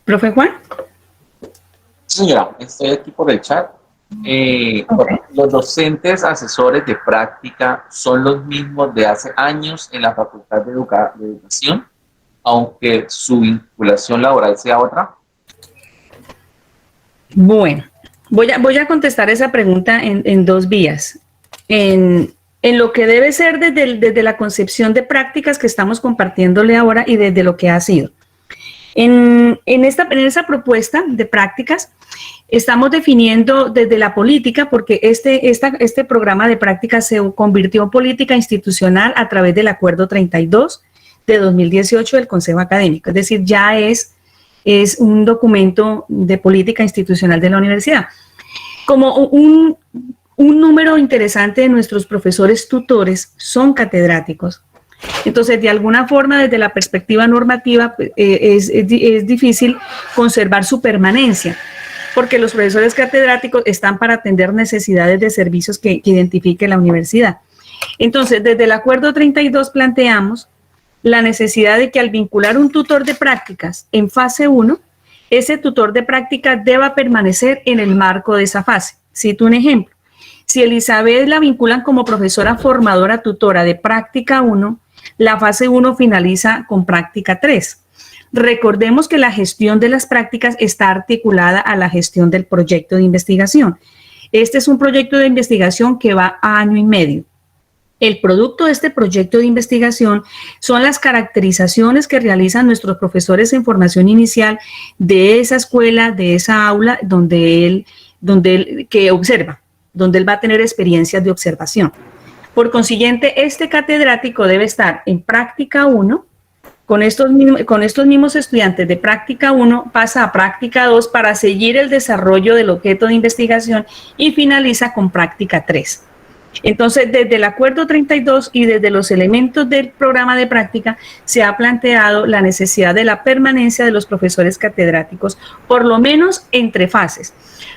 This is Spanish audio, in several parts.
Profe Juan. Señora, estoy aquí por el chat. Okay. Los docentes asesores de práctica son los mismos de hace años en la Facultad de Educación, aunque su vinculación laboral sea otra. Bueno, voy a contestar esa pregunta en dos vías. En lo que debe ser desde la concepción de prácticas que estamos compartiéndole ahora y desde lo que ha sido. En esa propuesta de prácticas estamos definiendo desde la política, porque este programa de prácticas se convirtió en política institucional a través del Acuerdo 32 de 2018 del Consejo Académico, es decir, ya es un documento de política institucional de la universidad. Como un número interesante de nuestros profesores tutores son catedráticos. Entonces, de alguna forma, desde la perspectiva normativa, es difícil conservar su permanencia, porque los profesores catedráticos están para atender necesidades de servicios que identifique la universidad. Entonces, desde el Acuerdo 32 planteamos la necesidad de que al vincular un tutor de prácticas en fase 1, ese tutor de prácticas deba permanecer en el marco de esa fase. Cito un ejemplo. Si Elizabeth la vinculan como profesora formadora tutora de práctica 1, la fase 1 finaliza con práctica 3. Recordemos que la gestión de las prácticas está articulada a la gestión del proyecto de investigación. Este es un proyecto de investigación que va a año y medio. El producto de este proyecto de investigación son las caracterizaciones que realizan nuestros profesores en formación inicial de esa escuela, de esa aula donde él observa, donde él va a tener experiencias de observación. Por consiguiente, este catedrático debe estar en práctica 1, con estos mismos estudiantes de práctica 1, pasa a práctica 2 para seguir el desarrollo del objeto de investigación y finaliza con práctica 3. Entonces, desde el Acuerdo 32 y desde los elementos del programa de práctica, se ha planteado la necesidad de la permanencia de los profesores catedráticos, por lo menos entre fases.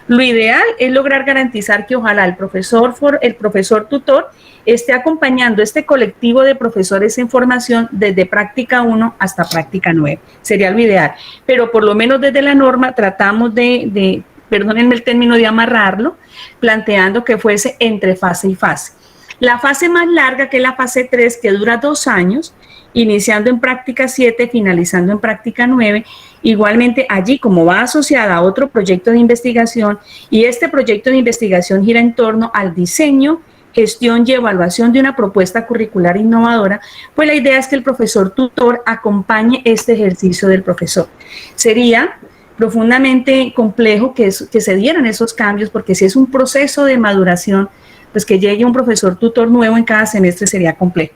Lo ideal es lograr garantizar que ojalá el profesor tutor esté acompañando este colectivo de profesores en formación desde práctica 1 hasta práctica 9. Sería lo ideal, pero por lo menos desde la norma tratamos perdónenme el término, de amarrarlo, planteando que fuese entre fase y fase. La fase más larga, que es la fase 3, que dura 2 años, iniciando en práctica 7, finalizando en práctica 9, igualmente allí, como va asociada a otro proyecto de investigación, y este proyecto de investigación gira en torno al diseño, gestión y evaluación de una propuesta curricular innovadora, pues la idea es que el profesor tutor acompañe este ejercicio del profesor. Sería profundamente complejo que se dieran esos cambios, porque si es un proceso de maduración, pues que llegue un profesor tutor nuevo en cada semestre sería complejo.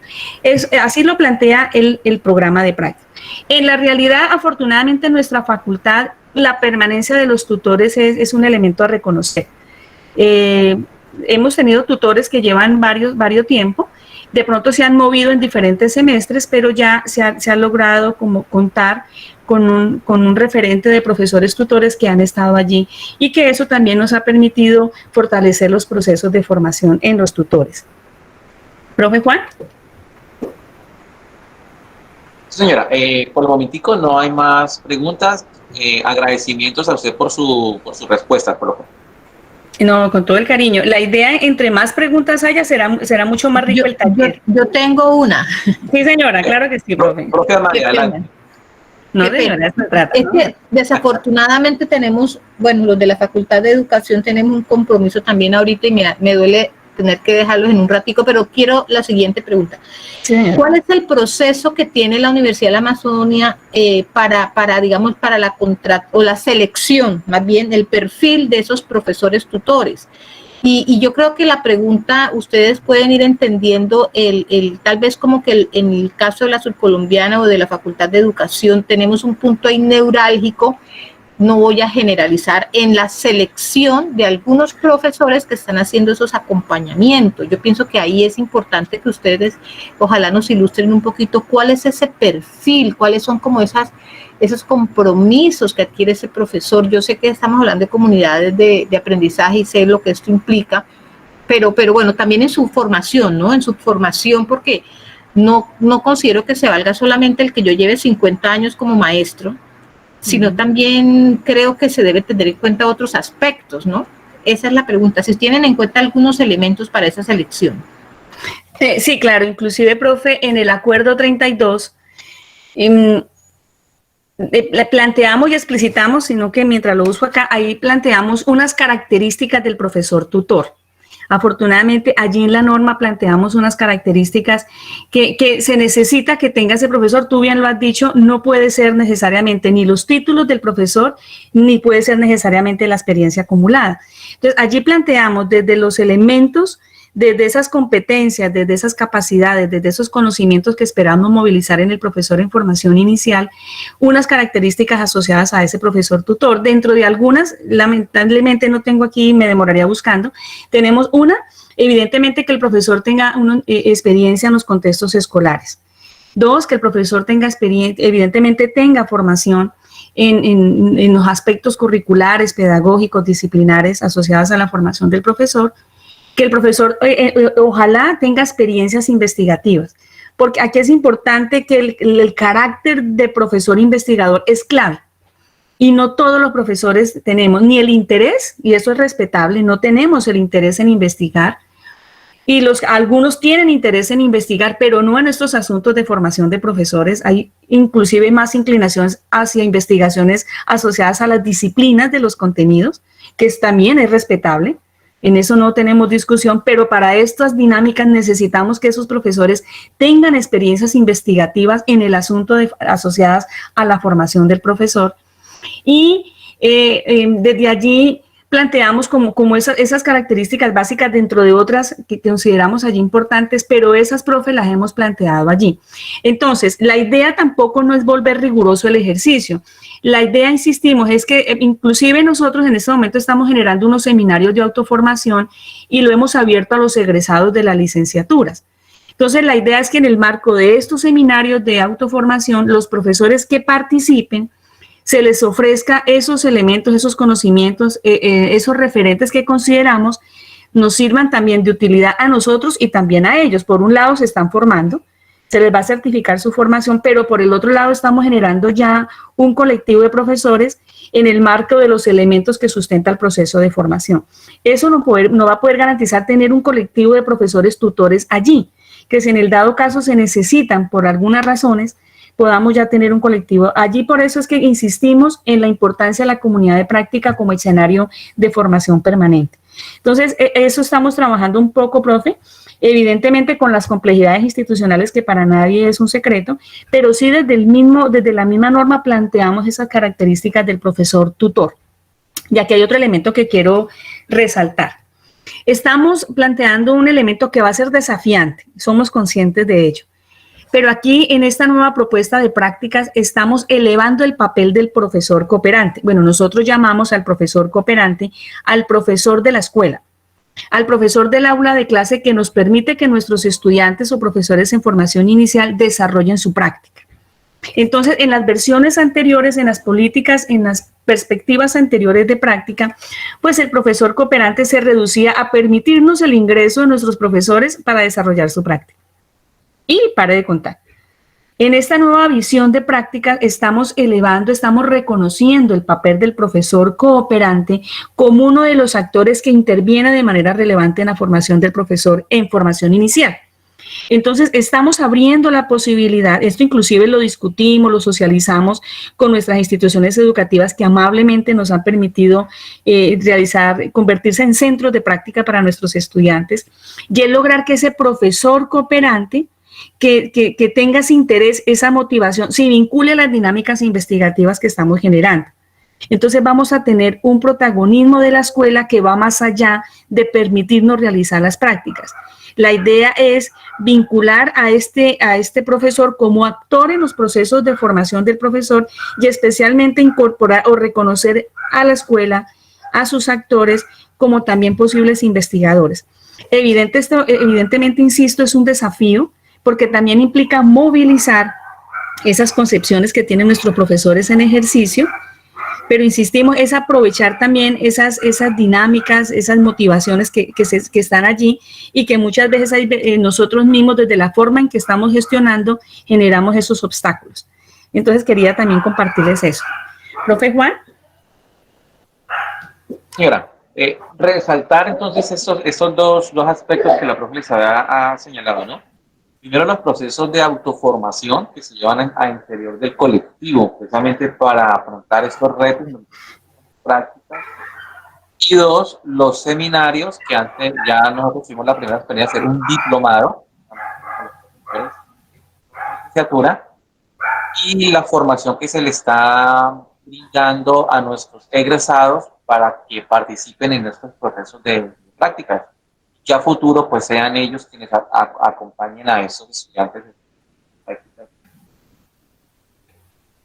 Así lo plantea el programa de práctica. En la realidad, afortunadamente, en nuestra facultad, la permanencia de los tutores es un elemento a reconocer. Hemos tenido tutores que llevan varios tiempo, de pronto se han movido en diferentes semestres, pero ya se ha logrado como contar con un referente de profesores tutores que han estado allí, y que eso también nos ha permitido fortalecer los procesos de formación en los tutores. ¿Profe Juan? Señora, por el momentico no hay más preguntas. Agradecimientos a usted por su respuesta, profe. No, con todo el cariño. La idea, entre más preguntas haya, será mucho más rico el taller. Yo tengo una. Sí, señora, claro que sí, profe. Profe María, adelante. No, señora, eso trata, es que desafortunadamente tenemos, bueno, los de la Facultad de Educación tenemos un compromiso también ahorita y me duele tener que dejarlos en un ratico, pero quiero la siguiente pregunta. Sí. ¿Cuál es el proceso que tiene la Universidad de la Amazonia para la selección, más bien el perfil de esos profesores tutores? Y yo creo que la pregunta, ustedes pueden ir entendiendo tal vez como que en el caso de la Surcolombiana o de la Facultad de Educación tenemos un punto ahí neurálgico, no voy a generalizar, en la selección de algunos profesores que están haciendo esos acompañamientos. Yo pienso que ahí es importante que ustedes ojalá nos ilustren un poquito cuál es ese perfil, cuáles son como esos compromisos que adquiere ese profesor. Yo sé que estamos hablando de comunidades de aprendizaje y sé lo que esto implica, pero bueno, también en su formación, ¿no? En su formación, porque no considero que se valga solamente el que yo lleve 50 años como maestro, sino también creo que se debe tener en cuenta otros aspectos, ¿no? Esa es la pregunta, si tienen en cuenta algunos elementos para esa selección. Sí, claro, inclusive, profe, en el acuerdo 32 le planteamos y explicitamos, sino que mientras lo uso acá, ahí planteamos unas características del profesor tutor. Afortunadamente, allí en la norma planteamos unas características que se necesita que tenga ese profesor. Tú bien lo has dicho, no puede ser necesariamente ni los títulos del profesor, ni puede ser necesariamente la experiencia acumulada. Entonces, allí planteamos desde los elementos, desde esas competencias, desde esas capacidades, desde esos conocimientos que esperamos movilizar en el profesor en formación inicial, unas características asociadas a ese profesor tutor. Dentro de algunas, lamentablemente no tengo aquí, me demoraría buscando, tenemos una, evidentemente que el profesor tenga una experiencia en los contextos escolares. Dos, que el profesor tenga experiencia, evidentemente tenga formación en los aspectos curriculares, pedagógicos, disciplinares asociados a la formación del profesor. Que el profesor ojalá tenga experiencias investigativas, porque aquí es importante que el carácter de profesor investigador es clave, y no todos los profesores tenemos ni el interés, y eso es respetable, no tenemos el interés en investigar, y algunos tienen interés en investigar, pero no en estos asuntos de formación de profesores. Hay inclusive más inclinaciones hacia investigaciones asociadas a las disciplinas de los contenidos, que también es respetable. En eso no tenemos discusión, pero para estas dinámicas necesitamos que esos profesores tengan experiencias investigativas en el asunto asociadas a la formación del profesor. Y desde allí planteamos como esas características básicas dentro de otras que consideramos allí importantes, pero esas, profe, las hemos planteado allí. Entonces, la idea tampoco no es volver riguroso el ejercicio. La idea, insistimos, es que inclusive nosotros en este momento estamos generando unos seminarios de autoformación y lo hemos abierto a los egresados de las licenciaturas. Entonces, la idea es que en el marco de estos seminarios de autoformación, los profesores que participen, se les ofrezca esos elementos, esos conocimientos, esos referentes que consideramos nos sirvan también de utilidad a nosotros y también a ellos. Por un lado se están formando, se les va a certificar su formación, pero por el otro lado estamos generando ya un colectivo de profesores en el marco de los elementos que sustenta el proceso de formación. Eso no va a poder garantizar tener un colectivo de profesores tutores allí, que si en el dado caso se necesitan por algunas razones, podamos ya tener un colectivo allí. Por eso es que insistimos en la importancia de la comunidad de práctica como escenario de formación permanente. Entonces, eso estamos trabajando un poco, profe, evidentemente con las complejidades institucionales que para nadie es un secreto, pero sí desde la misma norma planteamos esas características del profesor tutor. Y aquí hay otro elemento que quiero resaltar. Estamos planteando un elemento que va a ser desafiante, somos conscientes de ello. Pero aquí en esta nueva propuesta de prácticas estamos elevando el papel del profesor cooperante. Bueno, nosotros llamamos al profesor cooperante al profesor de la escuela, al profesor del aula de clase que nos permite que nuestros estudiantes o profesores en formación inicial desarrollen su práctica. Entonces, en las versiones anteriores, en las políticas, en las perspectivas anteriores de práctica, pues el profesor cooperante se reducía a permitirnos el ingreso de nuestros profesores para desarrollar su práctica. Y pare de contar. En esta nueva visión de práctica estamos elevando, estamos reconociendo el papel del profesor cooperante como uno de los actores que interviene de manera relevante en la formación del profesor en formación inicial. Entonces, estamos abriendo la posibilidad, esto inclusive lo discutimos, lo socializamos con nuestras instituciones educativas que amablemente nos han permitido convertirse en centros de práctica para nuestros estudiantes, y es lograr que ese profesor cooperante que tenga ese interés, esa motivación, se vincule a las dinámicas investigativas que estamos generando. Entonces vamos a tener un protagonismo de la escuela que va más allá de permitirnos realizar las prácticas. La idea es vincular a este profesor como actor en los procesos de formación del profesor y especialmente incorporar o reconocer a la escuela, a sus actores, como también posibles investigadores. Evidentemente, insisto, es un desafío, porque también implica movilizar esas concepciones que tienen nuestros profesores en ejercicio, pero insistimos, es aprovechar también esas dinámicas, esas motivaciones que están allí y que muchas veces nosotros mismos, desde la forma en que estamos gestionando, generamos esos obstáculos. Entonces quería también compartirles eso. Profe Juan. Señora, resaltar entonces esos dos aspectos que la profe Elizabeth ha señalado, ¿no? Primero, los procesos de autoformación que se llevan a interior del colectivo, precisamente para afrontar estos retos prácticas. Y dos, los seminarios, que antes ya nosotros tuvimos la primera experiencia de hacer un diplomado, licenciatura, y la formación que se le está brindando a nuestros egresados para que participen en estos procesos de prácticas. Que a futuro pues sean ellos quienes acompañen a esos estudiantes.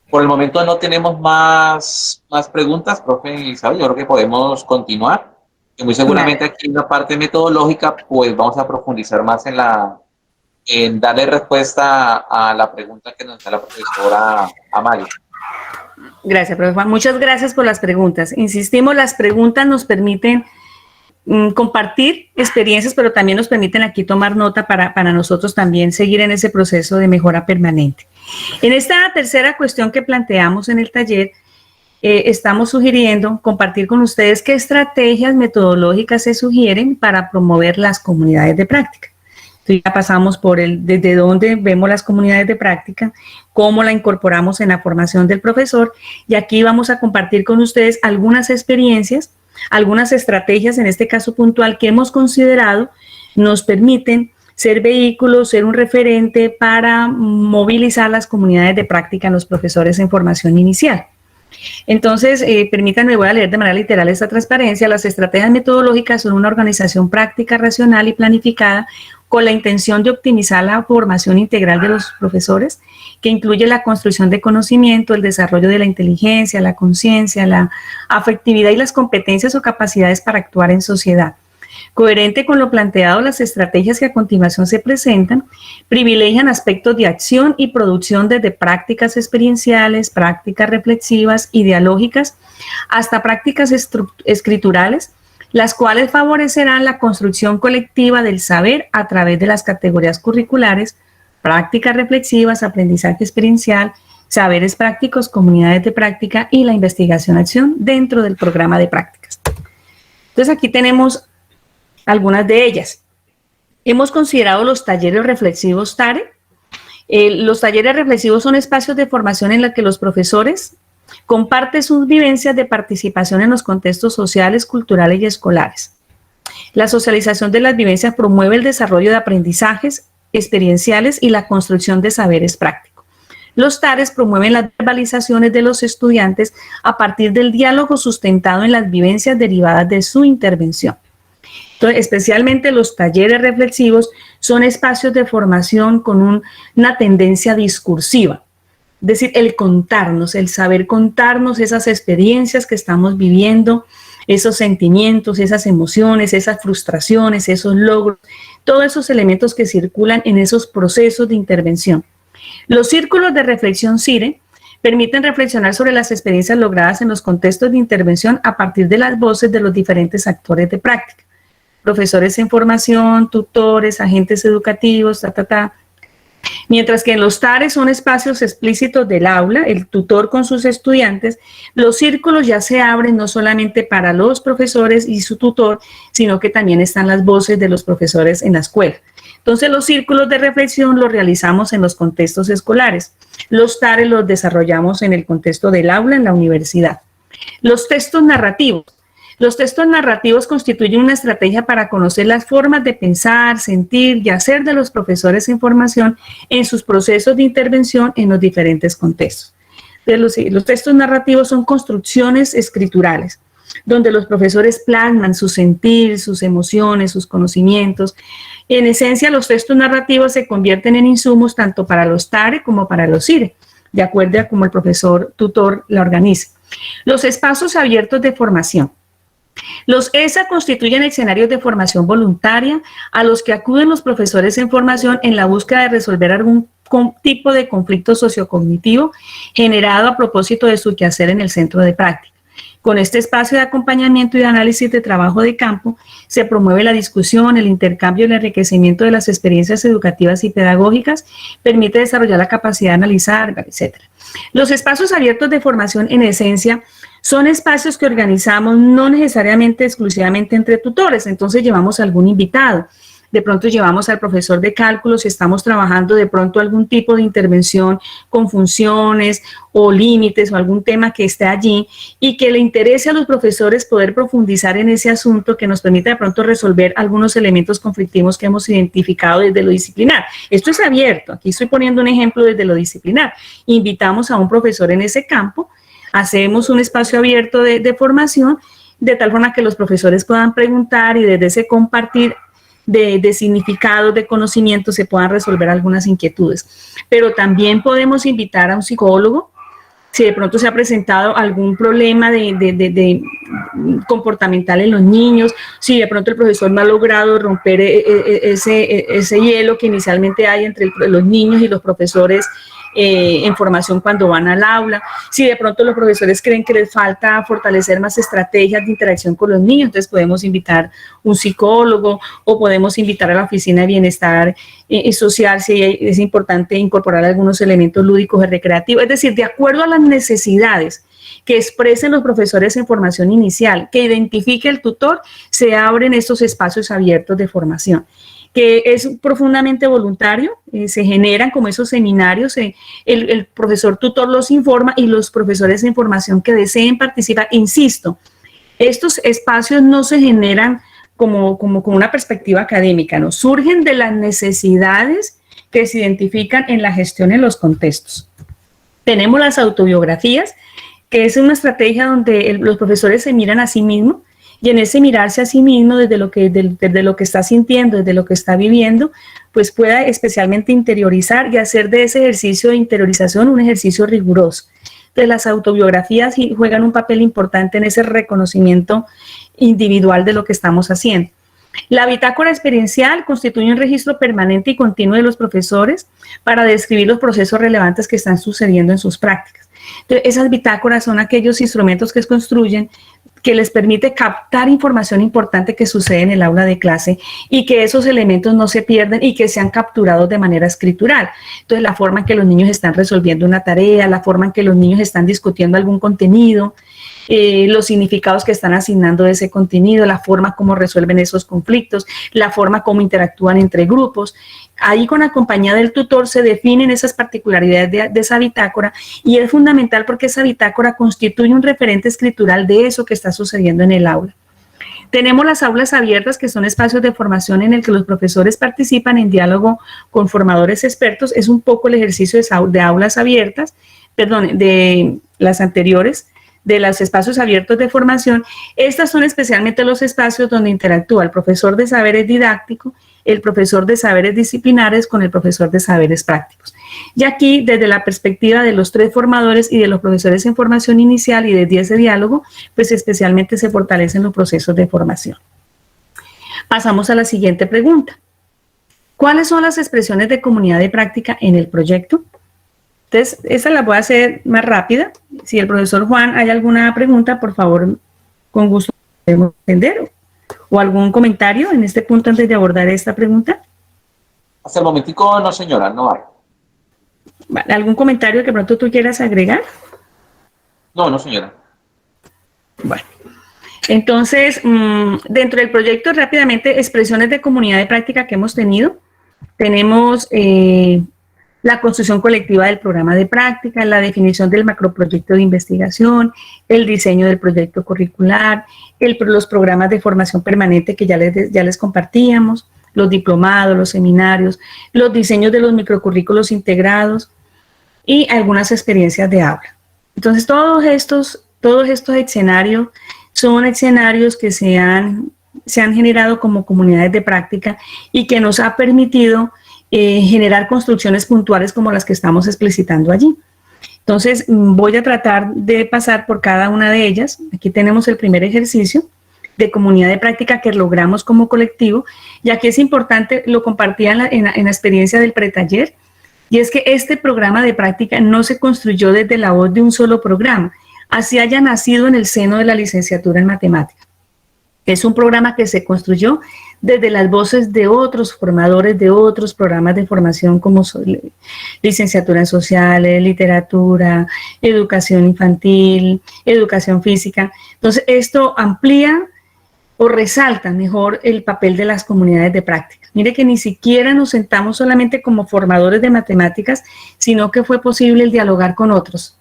Por el momento no tenemos más preguntas, profe Elizabeth. Yo creo que podemos continuar. Y muy seguramente aquí en la parte metodológica pues vamos a profundizar más en darle respuesta a la pregunta que nos da la profesora Amalia. Gracias, profe Juan. Muchas gracias por las preguntas. Insistimos, las preguntas nos permiten compartir experiencias, pero también nos permiten aquí tomar nota para nosotros también seguir en ese proceso de mejora permanente. En esta tercera cuestión que planteamos en el taller, estamos sugiriendo compartir con ustedes qué estrategias metodológicas se sugieren para promover las comunidades de práctica. Entonces ya pasamos por desde dónde vemos las comunidades de práctica, cómo la incorporamos en la formación del profesor, y aquí vamos a compartir con ustedes algunas experiencias, algunas estrategias, en este caso puntual, que hemos considerado nos permiten ser vehículos, ser un referente para movilizar las comunidades de práctica en los profesores en formación inicial. Entonces, permítanme, voy a leer de manera literal esta transparencia. Las estrategias metodológicas son una organización práctica, racional y planificada con la intención de optimizar la formación integral de los profesores, que incluye la construcción de conocimiento, el desarrollo de la inteligencia, la conciencia, la afectividad y las competencias o capacidades para actuar en sociedad. Coherente con lo planteado, las estrategias que a continuación se presentan privilegian aspectos de acción y producción desde prácticas experienciales, prácticas reflexivas y dialógicas, hasta prácticas escriturales, las cuales favorecerán la construcción colectiva del saber a través de las categorías curriculares, prácticas reflexivas, aprendizaje experiencial, saberes prácticos, comunidades de práctica y la investigación-acción dentro del programa de prácticas. Entonces aquí tenemos algunas de ellas. Hemos considerado los talleres reflexivos TARE. Los talleres reflexivos son espacios de formación en los que los profesores comparten sus vivencias de participación en los contextos sociales, culturales y escolares. La socialización de las vivencias promueve el desarrollo de aprendizajes experienciales y la construcción de saberes prácticos. Los TARES promueven las verbalizaciones de los estudiantes a partir del diálogo sustentado en las vivencias derivadas de su intervención. Entonces, especialmente los talleres reflexivos son espacios de formación con una tendencia discursiva, es decir, el contarnos, el saber contarnos esas experiencias que estamos viviendo, esos sentimientos, esas emociones, esas frustraciones, esos logros, todos esos elementos que circulan en esos procesos de intervención. Los círculos de reflexión CIRE permiten reflexionar sobre las experiencias logradas en los contextos de intervención a partir de las voces de los diferentes actores de práctica. Profesores en formación, tutores, agentes educativos, Mientras que en los TARES son espacios explícitos del aula, el tutor con sus estudiantes, los círculos ya se abren no solamente para los profesores y su tutor, sino que también están las voces de los profesores en la escuela. Entonces los círculos de reflexión los realizamos en los contextos escolares. Los TARES los desarrollamos en el contexto del aula, en la universidad. Los textos narrativos. Los textos narrativos constituyen una estrategia para conocer las formas de pensar, sentir y hacer de los profesores en formación en sus procesos de intervención en los diferentes contextos. Los textos narrativos son construcciones escriturales, donde los profesores plasman su sentir, sus emociones, sus conocimientos. En esencia, los textos narrativos se convierten en insumos tanto para los TARE como para los CIRE, de acuerdo a cómo el profesor tutor la organice. Los espacios abiertos de formación. Los ESA constituyen escenarios de formación voluntaria a los que acuden los profesores en formación en la búsqueda de resolver algún tipo de conflicto sociocognitivo generado a propósito de su quehacer en el centro de práctica. Con este espacio de acompañamiento y de análisis de trabajo de campo, se promueve la discusión, el intercambio y el enriquecimiento de las experiencias educativas y pedagógicas, permite desarrollar la capacidad de analizar, etc. Los espacios abiertos de formación, en esencia, son espacios que organizamos no necesariamente exclusivamente entre tutores, entonces llevamos a algún invitado. De pronto llevamos al profesor de cálculo si estamos trabajando de pronto algún tipo de intervención con funciones o límites o algún tema que esté allí y que le interese a los profesores poder profundizar en ese asunto que nos permita de pronto resolver algunos elementos conflictivos que hemos identificado desde lo disciplinar. Esto es abierto, aquí estoy poniendo un ejemplo desde lo disciplinar. Invitamos a un profesor en ese campo, hacemos un espacio abierto de formación de tal forma que los profesores puedan preguntar y desde ese compartir de significados, de conocimiento, se puedan resolver algunas inquietudes. Pero también podemos invitar a un psicólogo, si de pronto se ha presentado algún problema de comportamental en los niños, si de pronto el profesor no ha logrado romper ese hielo que inicialmente hay entre los niños y los profesores en formación cuando van al aula, si de pronto los profesores creen que les falta fortalecer más estrategias de interacción con los niños, entonces podemos invitar un psicólogo o podemos invitar a la oficina de bienestar social si es importante incorporar algunos elementos lúdicos y recreativos, es decir, de acuerdo a las necesidades que expresen los profesores en formación inicial, que identifique el tutor, se abren estos espacios abiertos de formación, que es profundamente voluntario, se generan como esos seminarios, el profesor tutor los informa y los profesores en formación que deseen participar. Insisto, estos espacios no se generan como una perspectiva académica, no, surgen de las necesidades que se identifican en la gestión en los contextos. Tenemos las autobiografías, que es una estrategia donde los profesores se miran a sí mismos, y en ese mirarse a sí mismo desde lo que está sintiendo, desde lo que está viviendo, pues pueda especialmente interiorizar y hacer de ese ejercicio de interiorización un ejercicio riguroso. Entonces las autobiografías juegan un papel importante en ese reconocimiento individual de lo que estamos haciendo. La bitácora experiencial constituye un registro permanente y continuo de los profesores para describir los procesos relevantes que están sucediendo en sus prácticas. Entonces, esas bitácoras son aquellos instrumentos que se construyen que les permite captar información importante que sucede en el aula de clase y que esos elementos no se pierden y que sean capturados de manera escritural. Entonces, la forma en que los niños están resolviendo una tarea, la forma en que los niños están discutiendo algún contenido, los significados que están asignando de ese contenido, la forma como resuelven esos conflictos, la forma como interactúan entre grupos. Ahí con la compañía del tutor se definen esas particularidades de esa bitácora y es fundamental porque esa bitácora constituye un referente escritural de eso que está sucediendo en el aula. Tenemos las aulas abiertas, que son espacios de formación en el que los profesores participan en diálogo con formadores expertos. Es un poco el ejercicio de aulas abiertas, perdón, de las anteriores, de los espacios abiertos de formación. Estas son especialmente los espacios donde interactúa el profesor de saberes didácticos, el profesor de saberes disciplinares con el profesor de saberes prácticos. Y aquí, desde la perspectiva de los tres formadores y de los profesores en formación inicial y desde ese diálogo, pues especialmente se fortalecen los procesos de formación. Pasamos a la siguiente pregunta. ¿Cuáles son las expresiones de comunidad de práctica en el proyecto? Entonces, esta la voy a hacer más rápida. Si el profesor Juan hay alguna pregunta, por favor, con gusto podemos atender. ¿O algún comentario en este punto antes de abordar esta pregunta? Hasta el momentico no, señora, no hay. ¿Algún comentario que pronto tú quieras agregar? No, señora. Bueno, entonces, dentro del proyecto, rápidamente, expresiones de comunidad de práctica que hemos tenido. Tenemos la construcción colectiva del programa de práctica, la definición del macroproyecto de investigación, el diseño del proyecto curricular, los programas de formación permanente que ya les compartíamos, los diplomados, los seminarios, los diseños de los microcurrículos integrados y algunas experiencias de aula. Entonces, todos estos escenarios son escenarios que se han generado como comunidades de práctica y que nos ha permitido generar construcciones puntuales como las que estamos explicitando allí. Entonces, voy a tratar de pasar por cada una de ellas. Aquí tenemos el primer ejercicio de comunidad de práctica que logramos como colectivo, y aquí es importante, lo compartía en la experiencia del pretaller, y es que este programa de práctica no se construyó desde la voz de un solo programa. así haya nacido en el seno de la licenciatura en matemáticas. Es un programa que se construyó desde las voces de otros formadores de otros programas de formación como licenciatura en sociales, literatura, educación infantil, educación física. Entonces, esto amplía o resalta mejor el papel de las comunidades de práctica. Mire que ni siquiera nos sentamos solamente como formadores de matemáticas, sino que fue posible el dialogar con otros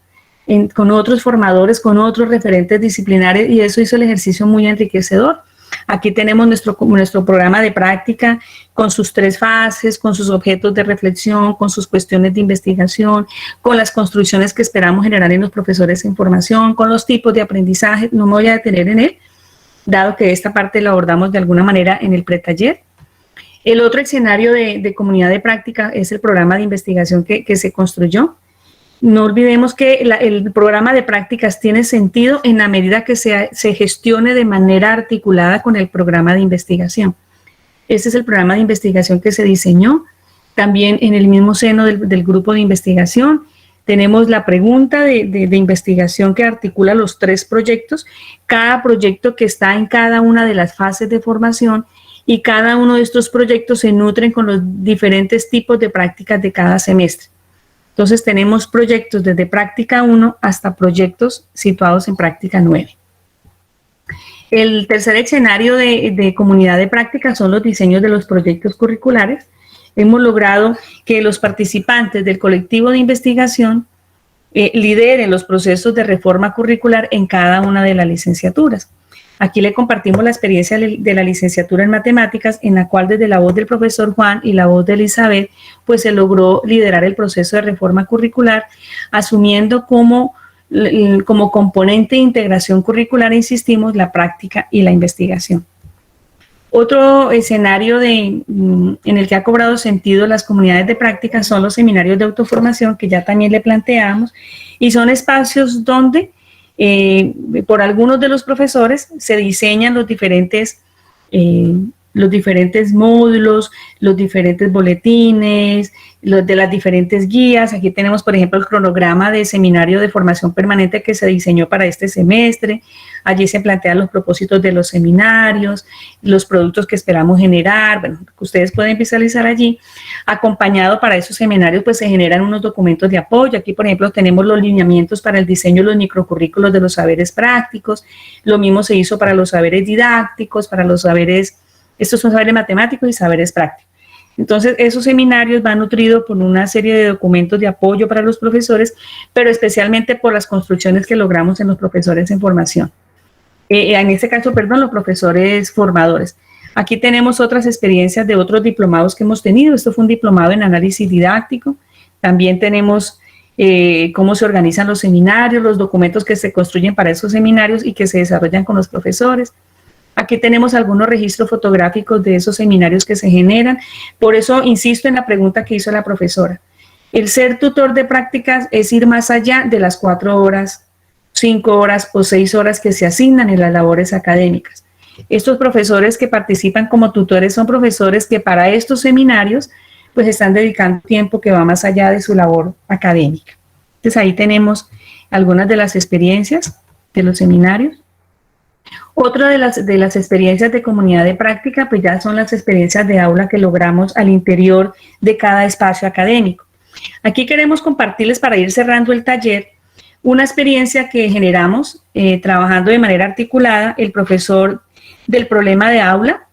formadores, con otros referentes disciplinares, y eso hizo el ejercicio muy enriquecedor. Aquí tenemos nuestro programa de práctica con sus 3 fases, con sus objetos de reflexión, con sus cuestiones de investigación, con las construcciones que esperamos generar en los profesores en formación, con los tipos de aprendizaje. No me voy a detener en él, dado que esta parte la abordamos de alguna manera en el pretaller. El otro escenario de comunidad de práctica es el programa de investigación que se construyó. No olvidemos que el programa de prácticas tiene sentido en la medida que se gestione de manera articulada con el programa de investigación. Este es el programa de investigación que se diseñó también en el mismo seno del grupo de investigación. Tenemos la pregunta de investigación que articula los 3 proyectos, cada proyecto que está en cada una de las fases de formación, y cada uno de estos proyectos se nutren con los diferentes tipos de prácticas de cada semestre. Entonces tenemos proyectos desde práctica 1 hasta proyectos situados en práctica 9. El tercer escenario de comunidad de práctica son los diseños de los proyectos curriculares. Hemos logrado que los participantes del colectivo de investigación lideren los procesos de reforma curricular en cada una de las licenciaturas. Aquí le compartimos la experiencia de la licenciatura en matemáticas, en la cual desde la voz del profesor Juan y la voz de Elizabeth, pues se logró liderar el proceso de reforma curricular, asumiendo como componente de integración curricular, insistimos, la práctica y la investigación. Otro escenario en el que ha cobrado sentido las comunidades de práctica son los seminarios de autoformación, que ya también le planteamos, y son espacios donde por algunos de los profesores se diseñan los diferentes módulos, los diferentes boletines, los de las diferentes guías. Aquí tenemos, por ejemplo, el cronograma de seminario de formación permanente que se diseñó para este semestre. Allí se plantean los propósitos de los seminarios, los productos que esperamos generar, bueno, que ustedes pueden visualizar allí. Acompañado para esos seminarios, pues se generan unos documentos de apoyo. Aquí, por ejemplo, tenemos los lineamientos para el diseño de los microcurrículos de los saberes prácticos. Lo mismo se hizo para los saberes didácticos, para los saberes, estos son saberes matemáticos y saberes prácticos. Entonces, esos seminarios van nutridos por una serie de documentos de apoyo para los profesores, pero especialmente por las construcciones que logramos en los profesores en formación. En este caso, los profesores formadores. Aquí tenemos otras experiencias de otros diplomados que hemos tenido. Esto fue un diplomado en análisis didáctico. También tenemos cómo se organizan los seminarios, los documentos que se construyen para esos seminarios y que se desarrollan con los profesores. Aquí tenemos algunos registros fotográficos de esos seminarios que se generan. Por eso insisto en la pregunta que hizo la profesora. El ser tutor de prácticas es ir más allá de las 4 horas, 5 horas o 6 horas que se asignan en las labores académicas. Estos profesores que participan como tutores son profesores que para estos seminarios pues están dedicando tiempo que va más allá de su labor académica. Entonces ahí tenemos algunas de las experiencias de los seminarios. Otra de las experiencias de comunidad de práctica pues ya son las experiencias de aula que logramos al interior de cada espacio académico. Aquí queremos compartirles, para ir cerrando el taller, una experiencia que generamos trabajando de manera articulada el profesor del problema de aula,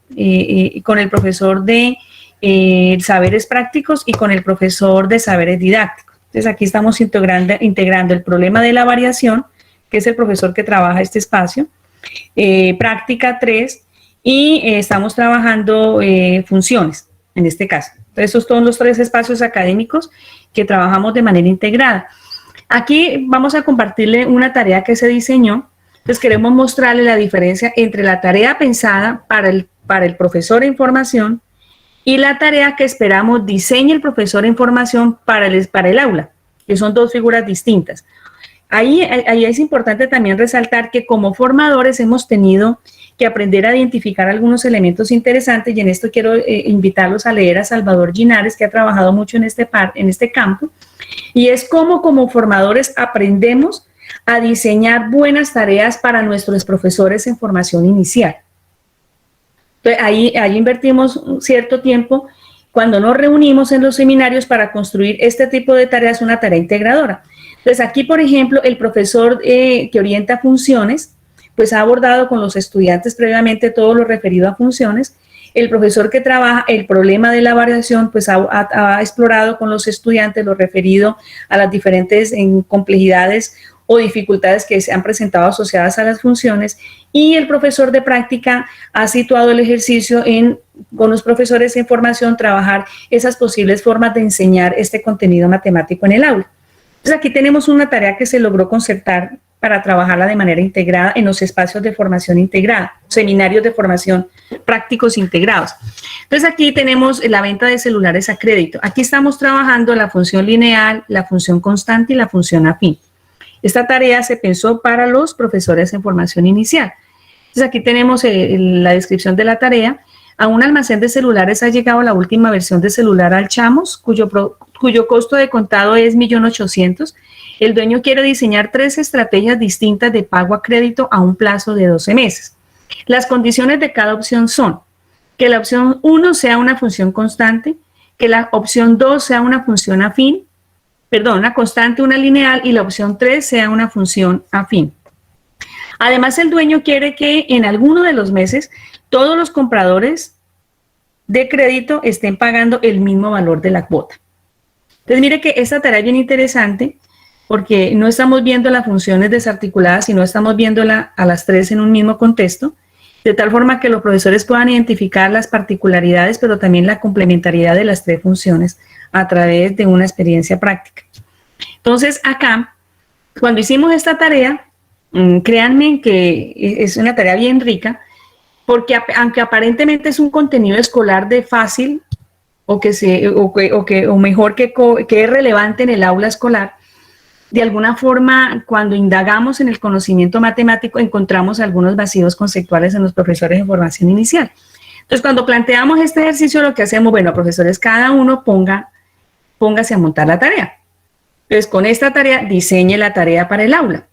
con el profesor de saberes prácticos y con el profesor de saberes didácticos. Entonces aquí estamos integrando el problema de la variación, que es el profesor que trabaja este espacio, práctica 3, y estamos trabajando funciones, en este caso. Entonces estos son los 3 espacios académicos que trabajamos de manera integrada. Aquí vamos a compartirle una tarea que se diseñó. Entonces queremos mostrarle la diferencia entre la tarea pensada para el profesor en formación y la tarea que esperamos diseñe el profesor en formación para el aula, que son 2 figuras distintas. Ahí es importante también resaltar que como formadores hemos tenido que aprender a identificar algunos elementos interesantes, y en esto quiero invitarlos a leer a Salvador Ginares, que ha trabajado mucho en este campo, y es cómo como formadores aprendemos a diseñar buenas tareas para nuestros profesores en formación inicial. Entonces, ahí invertimos un cierto tiempo cuando nos reunimos en los seminarios para construir este tipo de tareas, una tarea integradora. Entonces, aquí, por ejemplo, el profesor que orienta funciones, pues ha abordado con los estudiantes previamente todo lo referido a funciones. El profesor que trabaja el problema de la variación, pues ha explorado con los estudiantes lo referido a las diferentes complejidades o dificultades que se han presentado asociadas a las funciones, y el profesor de práctica ha situado el ejercicio con los profesores en formación, trabajar esas posibles formas de enseñar este contenido matemático en el aula. Entonces aquí tenemos una tarea que se logró concertar para trabajarla de manera integrada en los espacios de formación integrada, seminarios de formación prácticos integrados. Entonces aquí tenemos la venta de celulares a crédito. Aquí estamos trabajando la función lineal, la función constante y la función afín. Esta tarea se pensó para los profesores en formación inicial. Entonces aquí tenemos la descripción de la tarea. A un almacén de celulares ha llegado la última versión de celular Alchamos, cuyo costo de contado es 1.800.000. El dueño quiere diseñar 3 estrategias distintas de pago a crédito a un plazo de 12 meses. Las condiciones de cada opción son que la opción 1 sea una función constante, que la opción 2 sea una función afín, una constante, una lineal, y la opción 3 sea una función afín. Además, el dueño quiere que en alguno de los meses todos los compradores de crédito estén pagando el mismo valor de la cuota. Entonces, mire que esta tarea es bien interesante porque no estamos viendo las funciones desarticuladas, sino estamos viéndola a las 3 en un mismo contexto, de tal forma que los profesores puedan identificar las particularidades, pero también la complementariedad de las 3 funciones a través de una experiencia práctica. Entonces, acá, cuando hicimos esta tarea, créanme que es una tarea bien rica, porque aunque aparentemente es un contenido escolar de fácil, o mejor que es relevante en el aula escolar, de alguna forma, cuando indagamos en el conocimiento matemático, encontramos algunos vacíos conceptuales en los profesores en formación inicial. Entonces, cuando planteamos este ejercicio, lo que hacemos, bueno, profesores, cada uno póngase a montar la tarea. Entonces, con esta tarea, diseñe la tarea para el aula.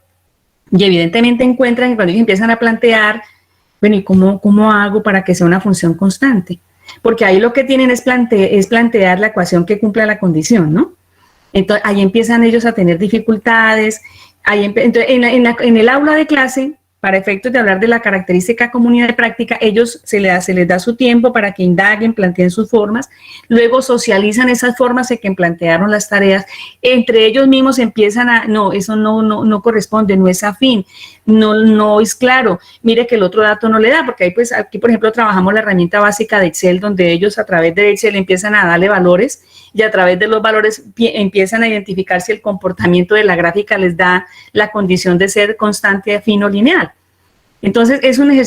Y evidentemente encuentran que cuando ellos empiezan a plantear, bueno, ¿y cómo hago para que sea una función constante? Porque ahí lo que tienen es plantear la ecuación que cumpla la condición, ¿no? Entonces, ahí empiezan ellos a tener dificultades. Entonces, en el aula de clase, para efectos de hablar de la característica comunidad de práctica, ellos se les da su tiempo para que indaguen, planteen sus formas, luego socializan esas formas en que plantearon las tareas, entre ellos mismos empiezan no, eso no corresponde, no es afín, no es claro, mire que el otro dato no le da, porque aquí por ejemplo trabajamos la herramienta básica de Excel, donde ellos a través de Excel empiezan a darle valores, y a través de los valores empiezan a identificar si el comportamiento de la gráfica les da la condición de ser constante, afín o lineal. Entonces,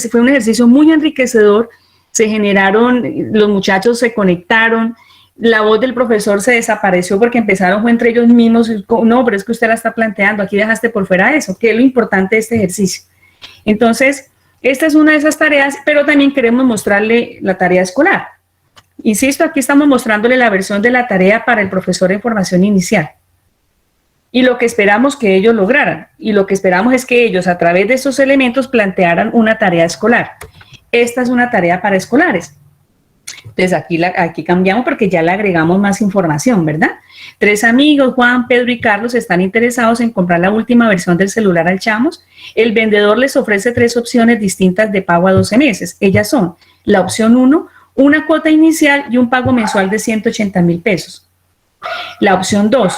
fue un ejercicio muy enriquecedor, se generaron, los muchachos se conectaron, la voz del profesor se desapareció porque empezaron entre ellos mismos, no, pero es que usted la está planteando, aquí dejaste por fuera eso, que es lo importante de este ejercicio. Entonces, esta es una de esas tareas, pero también queremos mostrarle la tarea escolar. Insisto, aquí estamos mostrándole la versión de la tarea para el profesor en formación inicial. Y lo que esperamos que ellos lograran, y lo que esperamos es que ellos a través de esos elementos plantearan una tarea escolar. Esta es una tarea para escolares. Entonces aquí cambiamos porque ya le agregamos más información, ¿verdad? 3 amigos, Juan, Pedro y Carlos, están interesados en comprar la última versión del celular Alchamos. El vendedor les ofrece 3 opciones distintas de pago a 12 meses. Ellas son la opción 1, una cuota inicial y un pago mensual de 180.000 pesos. La opción 2,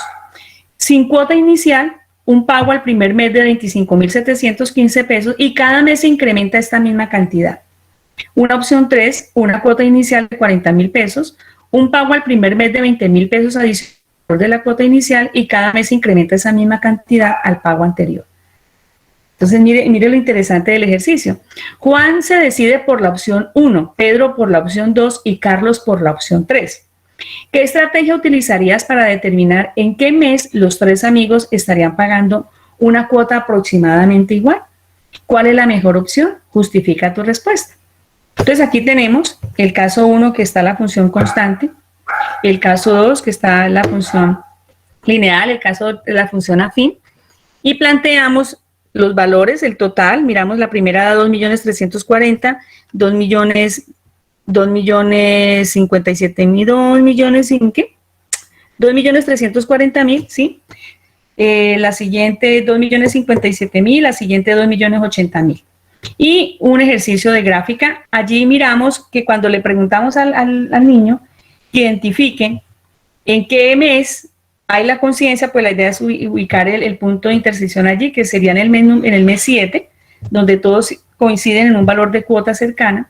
sin cuota inicial, un pago al primer mes de 25.715 pesos y cada mes se incrementa esta misma cantidad. Una opción 3, una cuota inicial de 40.000 pesos, un pago al primer mes de 20.000 pesos adicional de la cuota inicial y cada mes se incrementa esa misma cantidad al pago anterior. Entonces, mire lo interesante del ejercicio. Juan se decide por la opción 1, Pedro por la opción 2 y Carlos por la opción 3. ¿Qué estrategia utilizarías para determinar en qué mes los 3 amigos estarían pagando una cuota aproximadamente igual? ¿Cuál es la mejor opción? Justifica tu respuesta. Entonces, aquí tenemos el caso 1 que está la función constante, el caso 2 que está la función lineal, el caso de la función afín. y planteamos los valores, el total, miramos la primera da 2.340.000, 2.057.000, 2.340.000, ¿sí? La siguiente 2.057.000, la siguiente 2.080.000. Y un ejercicio de gráfica. Allí miramos que cuando le preguntamos al niño que identifique en qué mes hay la conciencia, pues la idea es ubicar el punto de intersección allí, que sería en el mes 7, donde todos coinciden en un valor de cuota cercana,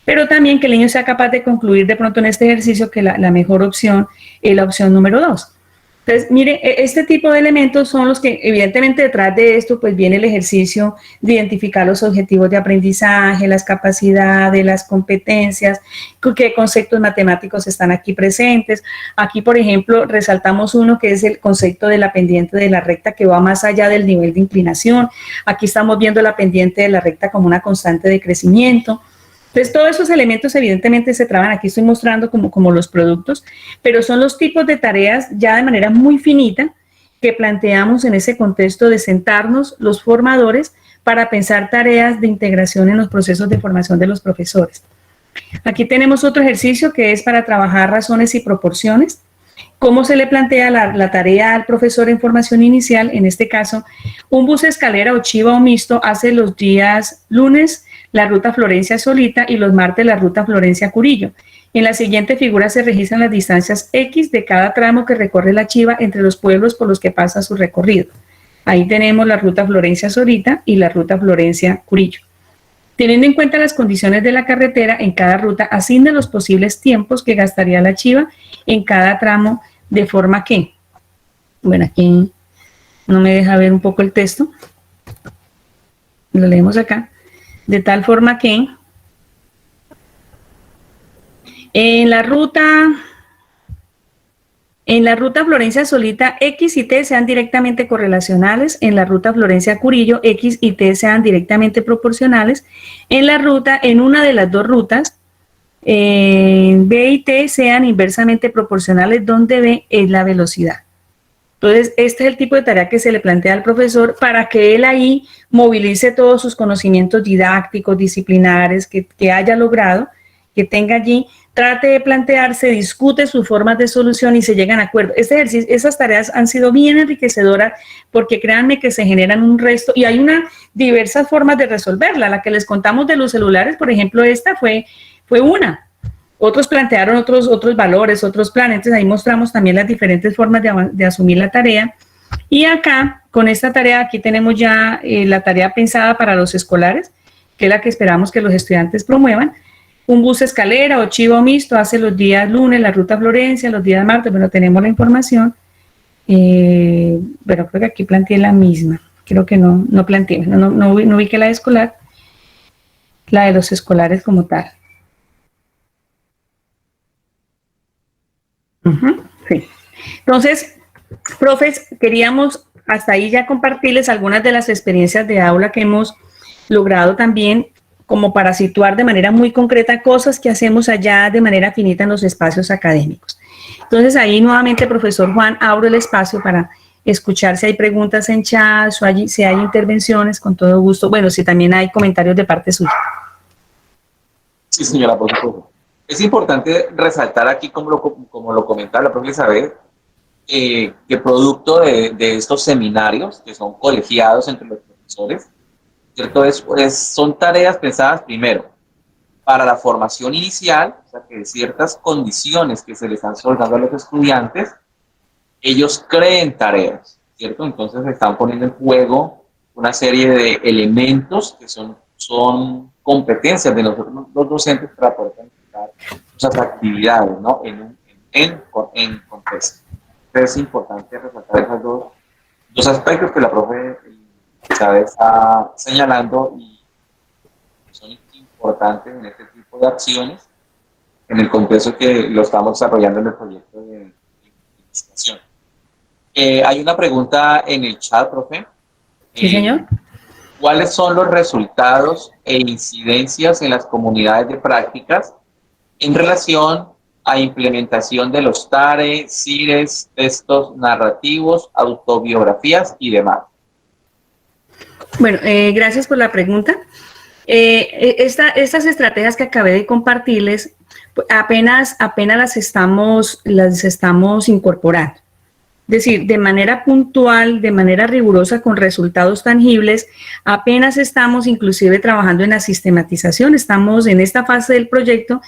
pero también que el niño sea capaz de concluir de pronto en este ejercicio que la mejor opción es la opción número 2. Entonces, mire, este tipo de elementos son los que, evidentemente, detrás de esto, pues viene el ejercicio de identificar los objetivos de aprendizaje, las capacidades, las competencias, qué conceptos matemáticos están aquí presentes. Aquí, por ejemplo, resaltamos uno que es el concepto de la pendiente de la recta, que va más allá del nivel de inclinación. Aquí estamos viendo la pendiente de la recta como una constante de crecimiento. Entonces, todos esos elementos evidentemente se trabajan, aquí estoy mostrando como los productos, pero son los tipos de tareas ya de manera muy finita que planteamos en ese contexto de sentarnos los formadores para pensar tareas de integración en los procesos de formación de los profesores. Aquí tenemos otro ejercicio que es para trabajar razones y proporciones. ¿Cómo se le plantea la tarea al profesor en formación inicial? En este caso, un bus escalera o chiva o mixto hace los días lunes la ruta Florencia-Solita y los martes la ruta Florencia-Curillo. En la siguiente figura se registran las distancias X de cada tramo que recorre la chiva entre los pueblos por los que pasa su recorrido. Ahí tenemos la ruta Florencia-Solita y la ruta Florencia-Curillo. Teniendo en cuenta las condiciones de la carretera, en cada ruta asigna los posibles tiempos que gastaría la chiva en cada tramo, de forma que, bueno, aquí no me deja ver un poco el texto, lo leemos acá, de tal forma que en la ruta Florencia-Solita, X y T sean directamente correlacionales. En la ruta Florencia-Curillo, X y T sean directamente proporcionales. En una de las dos rutas, B y T sean inversamente proporcionales, donde B es la velocidad. Entonces, este es el tipo de tarea que se le plantea al profesor para que él ahí movilice todos sus conocimientos didácticos, disciplinares, que haya logrado, que tenga allí, trate de plantearse, discute sus formas de solución y se llegan a acuerdo. Este ejercicio, esas tareas han sido bien enriquecedoras porque créanme que se generan un resto y hay diversas formas de resolverla. La que les contamos de los celulares, por ejemplo, esta fue una. Otros plantearon otros valores, otros planes, entonces ahí mostramos también las diferentes formas de asumir la tarea. Y acá, con esta tarea, aquí tenemos ya la tarea pensada para los escolares, que es la que esperamos que los estudiantes promuevan. Un bus escalera o chivo mixto hace los días lunes la ruta Florencia, los días martes, bueno, tenemos la información. Pero creo que aquí planteé la misma, creo que no planteé, no ubiqué la de escolar, la de los escolares como tal. Sí. Entonces, profes, queríamos hasta ahí ya compartirles algunas de las experiencias de aula que hemos logrado también, como para situar de manera muy concreta cosas que hacemos allá de manera finita en los espacios académicos. Entonces, ahí nuevamente, profesor Juan, abro el espacio para escuchar si hay preguntas en chat, si hay intervenciones, con todo gusto. Bueno, si también hay comentarios de parte suya. Sí, señora, por supuesto. Es importante resaltar aquí, como lo comentaba la propia Isabel, que producto de estos seminarios, que son colegiados entre los profesores, ¿cierto? Son tareas pensadas primero para la formación inicial, o sea, que ciertas condiciones que se les están solicitando a los estudiantes, ellos creen tareas, ¿cierto? Entonces están poniendo en juego una serie de elementos que son competencias de nosotros los docentes para poder planificar esas actividades, ¿no? En contexto. Entonces es importante resaltar esos dos aspectos que la profe Isabel está señalando y son importantes en este tipo de acciones en el contexto que lo estamos desarrollando en el proyecto de investigación. Hay una pregunta en el chat, profe. Sí, señor. ¿Cuáles son los resultados e incidencias en las comunidades de prácticas en relación a implementación de los TARE, CIRES, textos narrativos, autobiografías y demás? Bueno, gracias por la pregunta. Estas estrategias que acabé de compartirles, apenas las estamos incorporando. Es decir, de manera puntual, de manera rigurosa, con resultados tangibles, apenas estamos inclusive trabajando en la sistematización. Estamos en esta fase del proyecto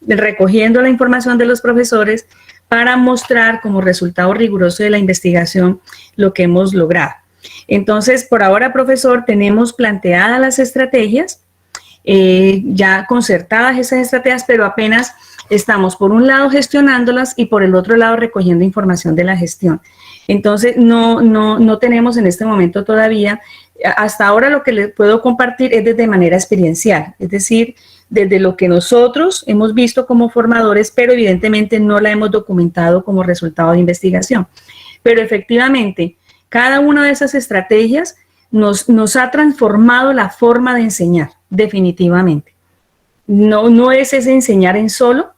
recogiendo la información de los profesores para mostrar como resultado riguroso de la investigación lo que hemos logrado. Entonces, por ahora, profesor, tenemos planteadas las estrategias, ya concertadas esas estrategias, pero apenas estamos por un lado gestionándolas y por el otro lado recogiendo información de la gestión. Entonces, no tenemos en este momento todavía, hasta ahora lo que les puedo compartir es desde manera experiencial, es decir, desde lo que nosotros hemos visto como formadores, pero evidentemente no la hemos documentado como resultado de investigación. Pero efectivamente, cada una de esas estrategias nos ha transformado la forma de enseñar, definitivamente. No es ese enseñar en solo,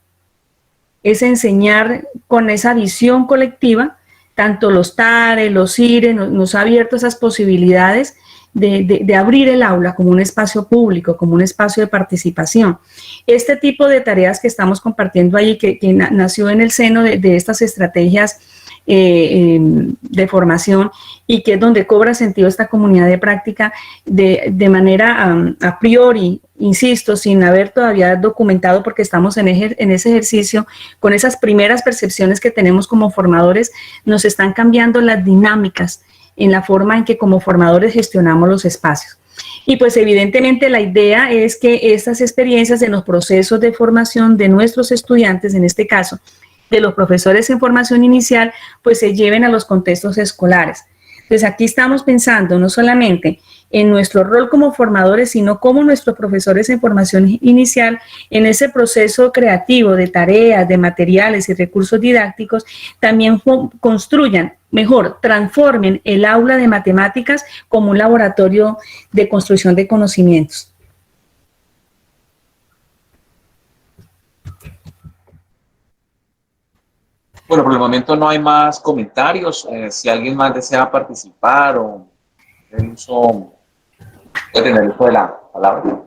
es enseñar con esa visión colectiva. Tanto los TARE, los IRE, nos ha abierto esas posibilidades de abrir el aula como un espacio público, como un espacio de participación. Este tipo de tareas que estamos compartiendo allí, que nació en el seno de estas estrategias de formación y que es donde cobra sentido esta comunidad de práctica de manera a priori, insisto, sin haber todavía documentado, porque estamos en ese ejercicio, con esas primeras percepciones que tenemos como formadores, nos están cambiando las dinámicas en la forma en que como formadores gestionamos los espacios. Y pues evidentemente la idea es que estas experiencias en los procesos de formación de nuestros estudiantes, en este caso, de los profesores en formación inicial, pues se lleven a los contextos escolares. Entonces aquí estamos pensando no solamente en nuestro rol como formadores, sino como nuestros profesores en formación inicial, en ese proceso creativo de tareas, de materiales y recursos didácticos, también construyan, mejor, transformen el aula de matemáticas como un laboratorio de construcción de conocimientos. Bueno, por el momento no hay más comentarios. Si alguien más desea participar o tener uso de la palabra.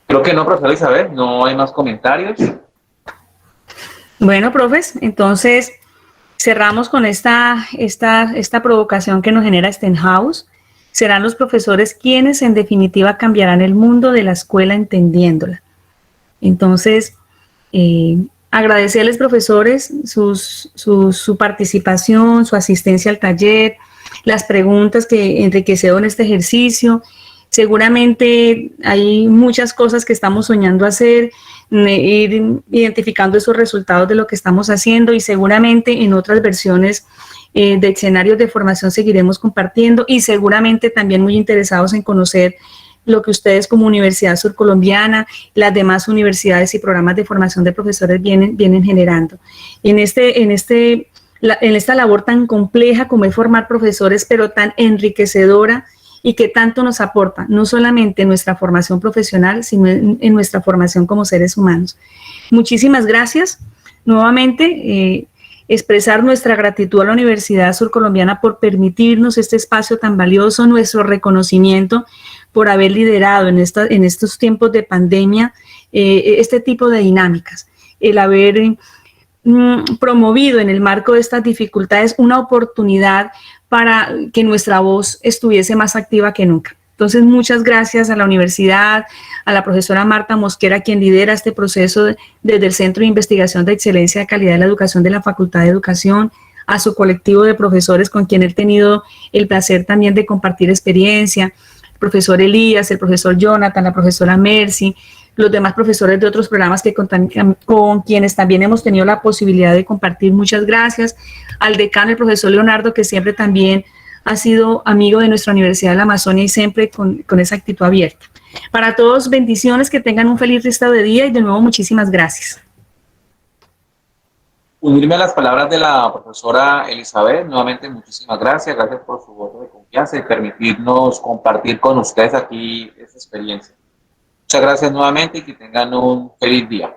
Creo que no, profesora Isabel, no hay más comentarios. Bueno, profes, entonces cerramos con esta provocación que nos genera Stenhouse. Serán los profesores quienes en definitiva cambiarán el mundo de la escuela entendiéndola. Entonces, agradecerles, profesores, su participación, su asistencia al taller, las preguntas que enriquecieron este ejercicio. Seguramente hay muchas cosas que estamos soñando hacer, ir identificando esos resultados de lo que estamos haciendo, y seguramente en otras versiones de escenarios de formación seguiremos compartiendo, y seguramente también muy interesados en conocer lo que ustedes como Universidad Surcolombiana, las demás universidades y programas de formación de profesores vienen generando. En esta labor tan compleja como es formar profesores, pero tan enriquecedora y que tanto nos aporta, no solamente en nuestra formación profesional, sino en nuestra formación como seres humanos. Muchísimas gracias. Nuevamente, expresar nuestra gratitud a la Universidad Surcolombiana por permitirnos este espacio tan valioso, nuestro reconocimiento por haber liderado en estos tiempos de pandemia este tipo de dinámicas, el haber promovido en el marco de estas dificultades una oportunidad para que nuestra voz estuviese más activa que nunca. Entonces, muchas gracias a la universidad, a la profesora Marta Mosquera, quien lidera este proceso desde el Centro de Investigación de Excelencia de Calidad de la Educación de la Facultad de Educación, a su colectivo de profesores con quien he tenido el placer también de compartir experiencia, el profesor Elías, el profesor Jonathan, la profesora Mercy, los demás profesores de otros programas con quienes también hemos tenido la posibilidad de compartir. Muchas gracias. Al decano, el profesor Leonardo, que siempre también ha sido amigo de nuestra Universidad de la Amazonia y siempre con esa actitud abierta. Para todos, bendiciones, que tengan un feliz resto de día y de nuevo muchísimas gracias. unirme a las palabras de la profesora Elizabeth. Nuevamente, muchísimas gracias. Gracias por su voto de confianza y permitirnos compartir con ustedes aquí esta experiencia. Muchas gracias nuevamente y que tengan un feliz día.